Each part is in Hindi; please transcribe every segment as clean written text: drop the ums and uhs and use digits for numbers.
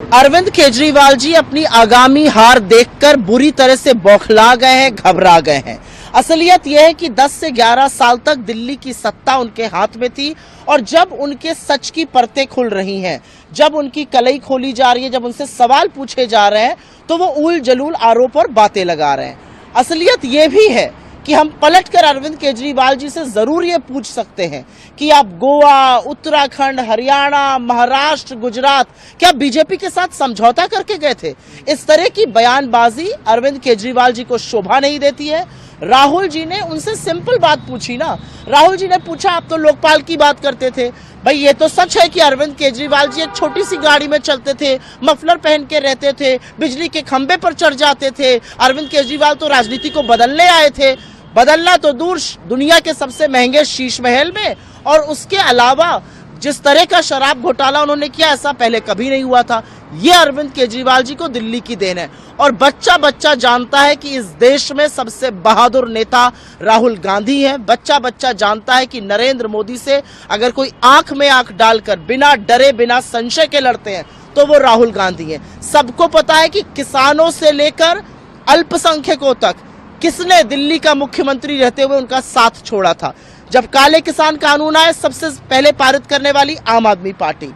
अरविंद केजरीवाल जी अपनी आगामी हार देखकर बुरी तरह से बौखला गए हैं, घबरा गए हैं। असलियत यह है कि 10 से 11 साल तक दिल्ली की सत्ता उनके हाथ में थी और जब उनके सच की परतें खुल रही हैं, जब उनकी कलई खोली जा रही है, जब उनसे सवाल पूछे जा रहे हैं, तो वो उल जलूल आरोप और बातें लगा रहे हैं। असलियत यह भी है कि हम पलटकर अरविंद केजरीवाल जी से जरूर ये पूछ सकते हैं कि आप गोवा, उत्तराखंड, हरियाणा, महाराष्ट्र, गुजरात क्या बीजेपी के साथ समझौता करके गए थे? इस तरह की बयानबाजी अरविंद केजरीवाल जी को शोभा नहीं देती है। राहुल जी ने उनसे सिंपल बात पूछी ना। राहुल जी ने पूछा, आप तो लोकपाल की बात करते थे, भाई ये तो सच है कि अरविंद केजरीवाल जी एक छोटी सी गाड़ी में चलते थे, मफलर पहन के रहते थे, बिजली के खंबे पर चढ़ जाते थे। अरविंद केजरीवाल तो राजनीति को बदलने आए थे, बदलना तो दूर, दुनिया के सबसे महंगे शीश महल में, और उसके अलावा जिस तरह का शराब घोटाला उन्होंने किया, ऐसा पहले कभी नहीं हुआ था। ये अरविंद केजरीवाल जी को दिल्ली की देन है और बच्चा बच्चा जानता है कि इस देश में सबसे बहादुर नेता राहुल गांधी हैं। बच्चा बच्चा जानता है कि नरेंद्र मोदी से अगर कोई आंख में आंख डालकर बिना डरे बिना संशय के लड़ते हैं तो वो राहुल गांधी हैं। सबको पता है कि किसानों से लेकर अल्पसंख्यकों तक किसने दिल्ली का मुख्यमंत्री रहते हुए उनका साथ छोड़ा था। जब काले किसान कानून आए, सबसे पहले पारित करने वाली आम आदमी पार्टी।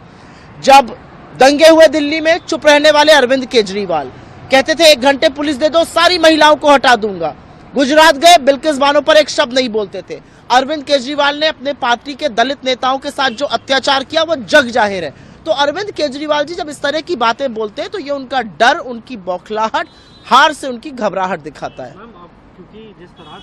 जब दंगे हुए दिल्ली में, चुप रहने वाले अरविंद केजरीवाल कहते थे 1 घंटे पुलिस दे दो, सारी महिलाओं को हटा दूंगा। गुजरात गए, बिल्किस बानो पर एक शब्द नहीं बोलते थे। अरविंद केजरीवाल ने अपने पार्टी के दलित नेताओं के साथ जो अत्याचार किया वो जग जाहिर है। तो अरविंद केजरीवाल जी जब इस तरह की बातें बोलते हैं तो ये उनका डर, उनकी बौखलाहट, हार से उनकी घबराहट दिखाता है। क्योंकि जिस तरह